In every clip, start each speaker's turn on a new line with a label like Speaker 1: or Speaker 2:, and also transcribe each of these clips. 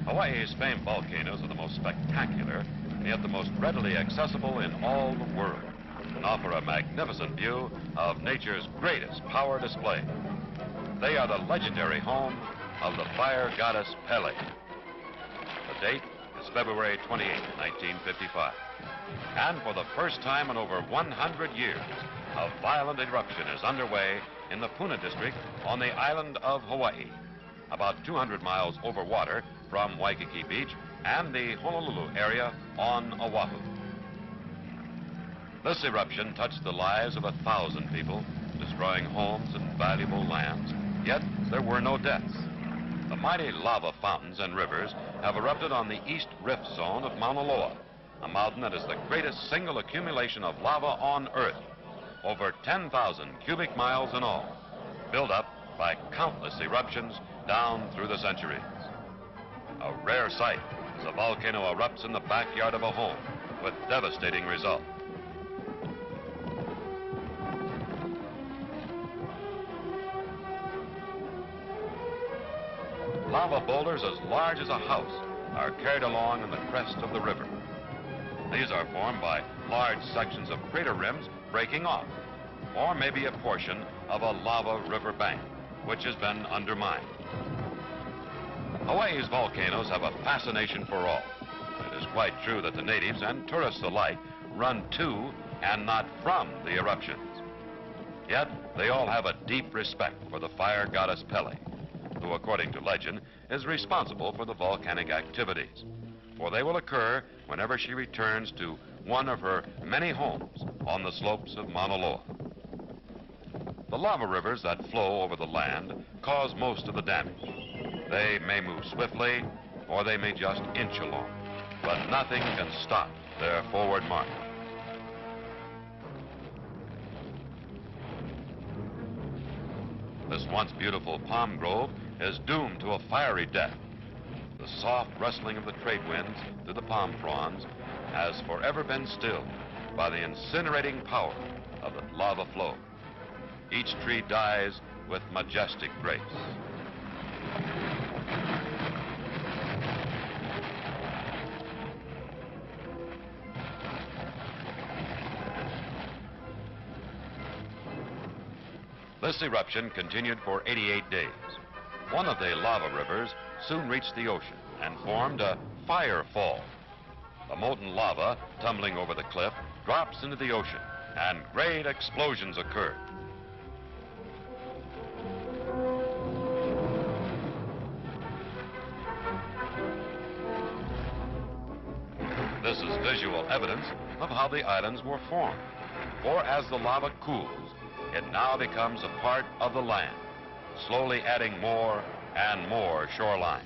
Speaker 1: Hawaii's famed volcanoes are the most spectacular, yet the most readily accessible in all the world, and offer a magnificent view of nature's greatest power display. They are the legendary home of the fire goddess Pele. The date is February 28, 1955. And for the first time in over 100 years, a violent eruption is underway in the Puna district on the island of Hawaii, about 200 miles over water from Waikiki Beach and the Honolulu area on Oahu. This eruption touched the lives of 1,000 people, destroying homes and valuable lands, yet there were no deaths. The mighty lava fountains and rivers have erupted on the East Rift Zone of Mauna Loa, a mountain that is the greatest single accumulation of lava on Earth, over 10,000 cubic miles in all, built up by countless eruptions down through the centuries. A rare sight as a volcano erupts in the backyard of a home with devastating results. Lava boulders as large as a house are carried along in the crest of the river. These are formed by large sections of crater rims breaking off, or maybe a portion of a lava river bank, which has been undermined. Hawaii's volcanoes have a fascination for all. It is quite true that the natives and tourists alike run to and not from the eruptions. Yet, they all have a deep respect for the fire goddess Pele, who, according to legend, is responsible for the volcanic activities, for they will occur whenever she returns to one of her many homes on the slopes of Mauna Loa. The lava rivers that flow over the land cause most of the damage. They may move swiftly, or they may just inch along, but nothing can stop their forward march. This once beautiful palm grove is doomed to a fiery death. The soft rustling of the trade winds through the palm fronds has forever been stilled by the incinerating power of the lava flow. Each tree dies with majestic grace. This eruption continued for 88 days. One of the lava rivers soon reached the ocean and formed a fire fall. The molten lava, tumbling over the cliff, drops into the ocean, and great explosions occur. This is visual evidence of how the islands were formed, for as the lava cools, it now becomes a part of the land, slowly adding more and more shoreline.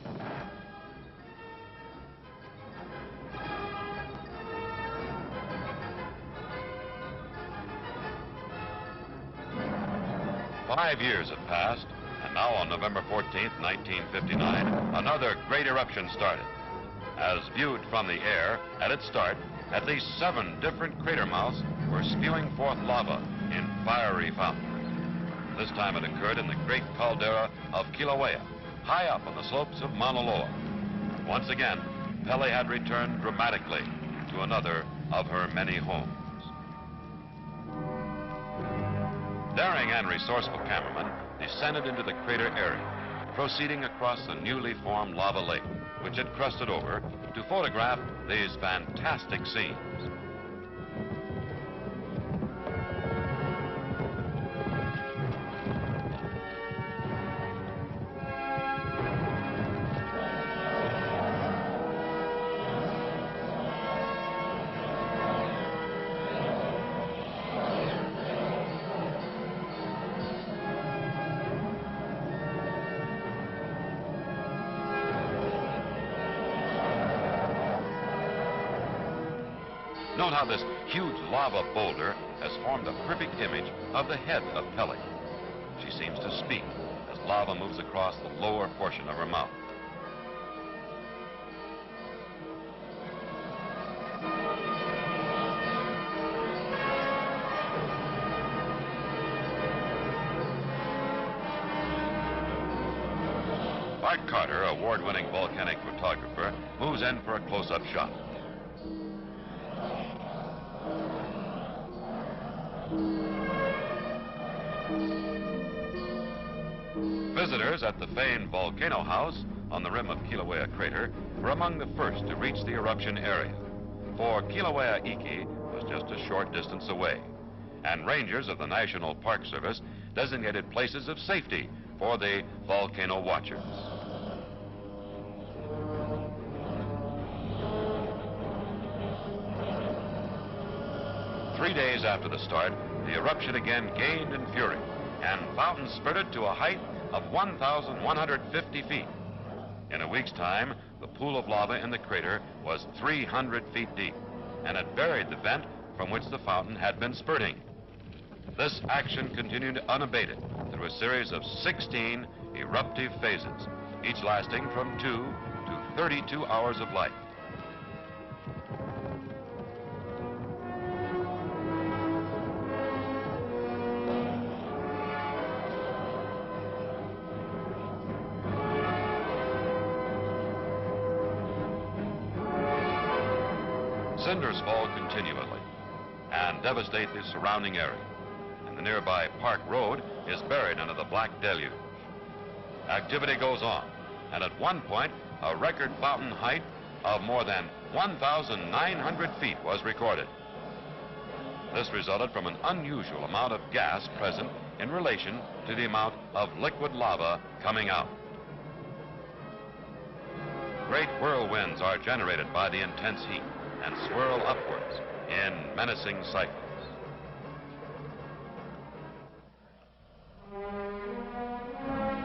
Speaker 1: Five years have passed, and now on November 14th, 1959, another great eruption started. As viewed from the air, at its start, at least 7 different crater mouths were spewing forth lava in fiery fountains. This time it occurred in the great caldera of Kilauea, high up on the slopes of Mauna Loa. Once again, Pele had returned dramatically to another of her many homes. Daring and resourceful cameramen descended into the crater area, proceeding across the newly formed lava lake, which had crusted over, to photograph these fantastic scenes. Note how this huge lava boulder has formed a perfect image of the head of Pele. She seems to speak as lava moves across the lower portion of her mouth. Art Carter, award-winning volcanic photographer, moves in for a close-up shot. Visitors at the famed Volcano House on the rim of Kilauea Crater were among the first to reach the eruption area, for Kilauea Iki was just a short distance away, and rangers of the National Park Service designated places of safety for the volcano watchers. Three days after the start, the eruption again gained in fury, and fountains spurted to a height of 1,150 feet. In a week's time, the pool of lava in the crater was 300 feet deep, and it buried the vent from which the fountain had been spurting. This action continued unabated through a series of 16 eruptive phases, each lasting from 2 to 32 hours of light. Cinders fall continually and devastate the surrounding area, and the nearby Park Road is buried under the Black Deluge. Activity goes on, and at one point, a record fountain height of more than 1,900 feet was recorded. This resulted from an unusual amount of gas present in relation to the amount of liquid lava coming out. Great whirlwinds are generated by the intense heat and swirl upwards in menacing cycles.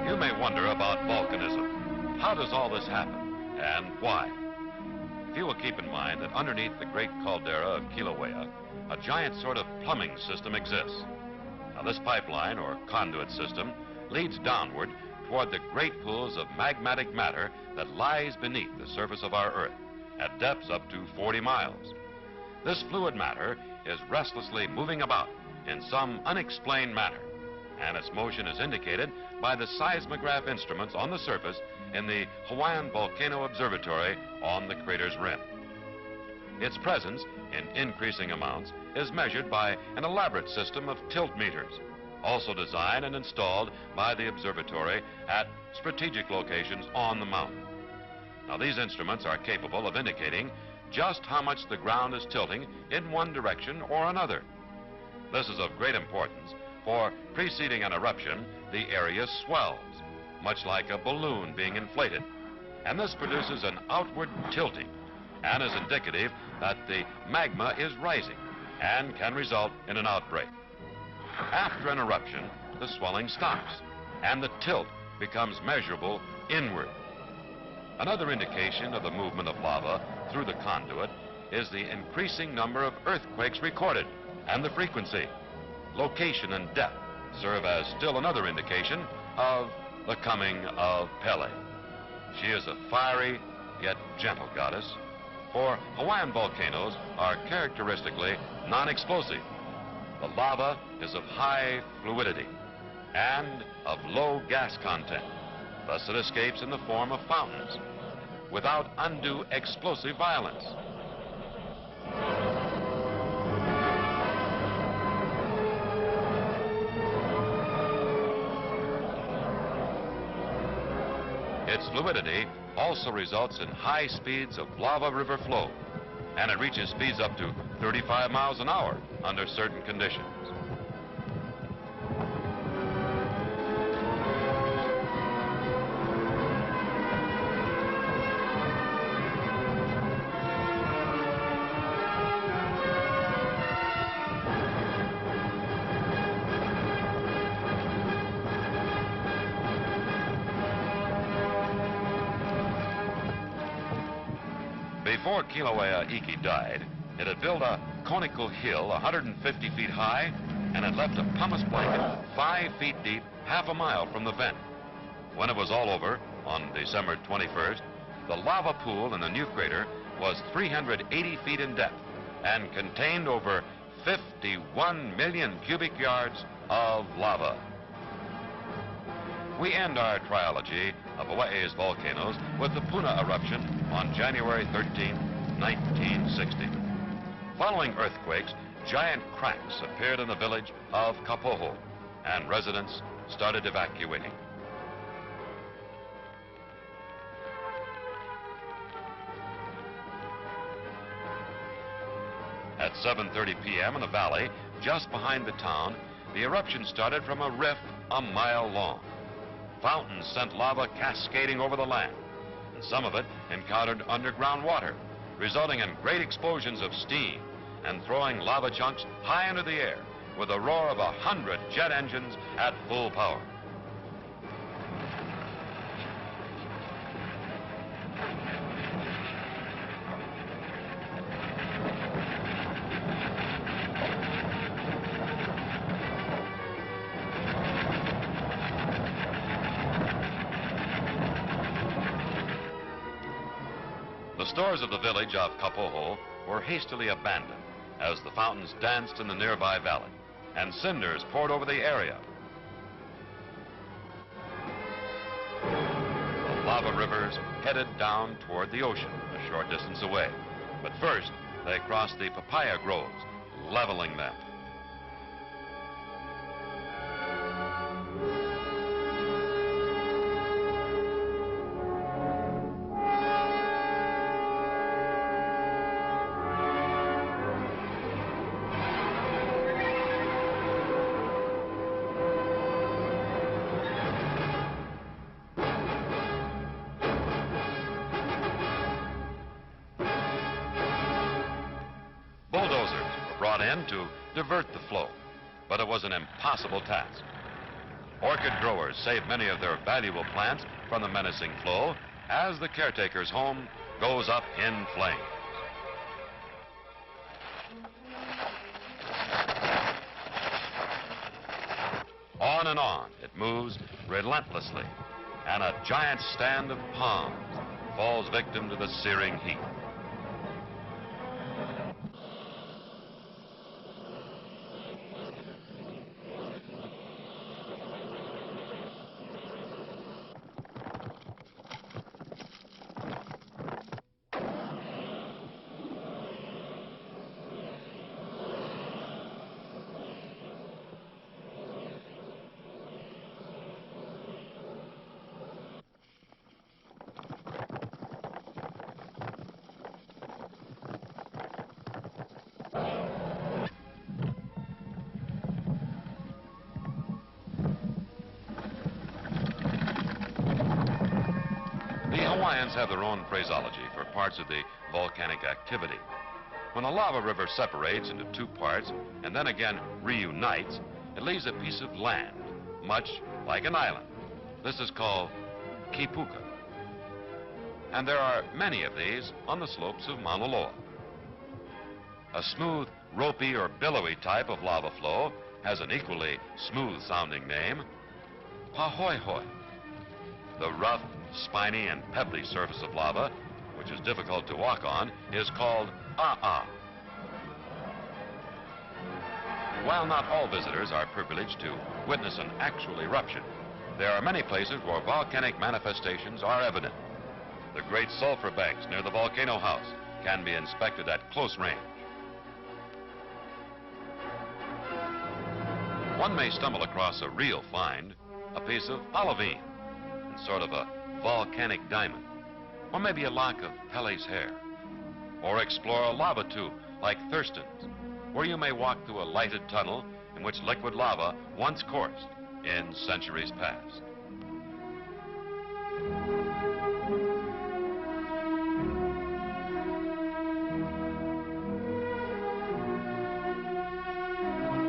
Speaker 1: You may wonder about volcanism. How does all this happen, and why? If you will keep in mind that underneath the great caldera of Kilauea, a giant sort of plumbing system exists. Now, this pipeline, or conduit system, leads downward toward the great pools of magmatic matter that lies beneath the surface of our Earth, at depths up to 40 miles. This fluid matter is restlessly moving about in some unexplained manner, and its motion is indicated by the seismograph instruments on the surface in the Hawaiian Volcano Observatory on the crater's rim. Its presence, in increasing amounts, is measured by an elaborate system of tilt meters, also designed and installed by the observatory at strategic locations on the mountain. Now, these instruments are capable of indicating just how much the ground is tilting in one direction or another. This is of great importance, for preceding an eruption, the area swells, much like a balloon being inflated, and this produces an outward tilting and is indicative that the magma is rising and can result in an outbreak. After an eruption, the swelling stops, and the tilt becomes measurable inward. Another indication of the movement of lava through the conduit is the increasing number of earthquakes recorded and the frequency. Location and depth serve as still another indication of the coming of Pele. She is a fiery yet gentle goddess, for Hawaiian volcanoes are characteristically non-explosive. The lava is of high fluidity and of low gas content. Thus it escapes in the form of fountains, without undue explosive violence. Its fluidity also results in high speeds of lava river flow, and it reaches speeds up to 35 miles an hour under certain conditions. Before Kilauea Iki died, it had built a conical hill 150 feet high, and had left a pumice blanket 5 feet deep, half a mile from the vent. When it was all over, on December 21st, the lava pool in the new crater was 380 feet in depth and contained over 51 million cubic yards of lava. We end our trilogy of Hawaii's volcanoes with the Puna eruption on January 13, 1960. Following earthquakes, giant cracks appeared in the village of Kapoho, and residents started evacuating. At 7:30 p.m. in the valley, just behind the town, the eruption started from a rift a mile long. Fountains sent lava cascading over the land, and some of it encountered underground water, resulting in great explosions of steam and throwing lava chunks high into the air with a roar of 100 jet engines at full power. The stores of the village of Kapoho were hastily abandoned as the fountains danced in the nearby valley and cinders poured over the area. The lava rivers headed down toward the ocean a short distance away. But first, they crossed the papaya groves, leveling them. Bulldozers were brought in to divert the flow, but it was an impossible task. Orchid growers saved many of their valuable plants from the menacing flow as the caretaker's home goes up in flames. On and on it moves relentlessly, and a giant stand of palms falls victim to the searing heat. Hawaiians have their own phraseology for parts of the volcanic activity. When a lava river separates into two parts and then again reunites, it leaves a piece of land, much like an island. This is called kipuka. And there are many of these on the slopes of Mauna Loa. A smooth, ropey, or billowy type of lava flow has an equally smooth-sounding name, pahoehoe. The rough, spiny, and pebbly surface of lava, which is difficult to walk on, is called a'a. While not all visitors are privileged to witness an actual eruption, there are many places where volcanic manifestations are evident. The great sulfur banks near the Volcano House can be inspected at close range. One may stumble across a real find, a piece of olivine, sort of a volcanic diamond, or maybe a lock of Pele's hair, or explore a lava tube like Thurston's, where you may walk through a lighted tunnel in which liquid lava once coursed in centuries past.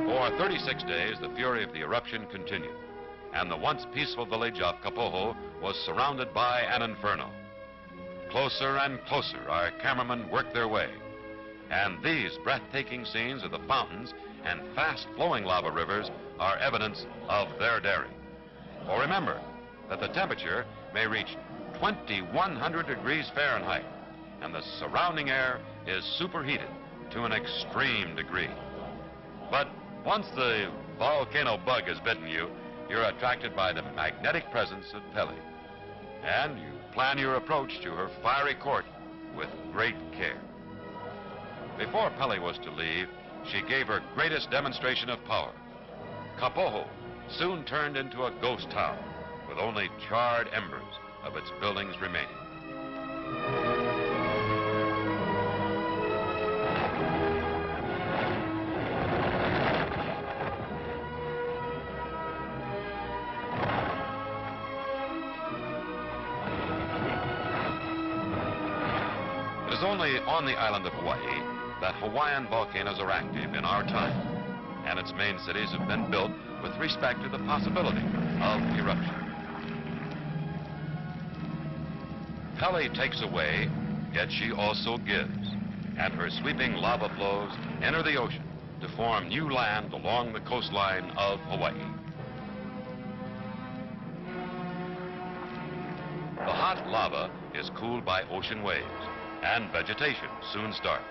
Speaker 1: For 36 days, the fury of the eruption continued, and the once peaceful village of Kapoho was surrounded by an inferno. Closer and closer our cameramen worked their way, and these breathtaking scenes of the fountains and fast-flowing lava rivers are evidence of their daring. For remember that the temperature may reach 2,100 degrees Fahrenheit, and the surrounding air is superheated to an extreme degree. But once the volcano bug has bitten you, you're attracted by the magnetic presence of Pele. and you plan your approach to her fiery court with great care. Before Pele was to leave, she gave her greatest demonstration of power. Kapoho soon turned into a ghost town with only charred embers of its buildings remaining. It is only on the island of Hawaii that Hawaiian volcanoes are active in our time, and its main cities have been built with respect to the possibility of eruption. Pele takes away, yet she also gives, and her sweeping lava flows enter the ocean to form new land along the coastline of Hawaii. The hot lava is cooled by ocean waves, and vegetation soon starts.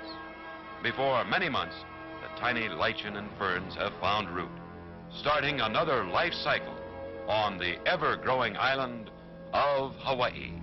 Speaker 1: Before many months, the tiny lichen and ferns have found root, starting another life cycle on the ever-growing island of Hawaii.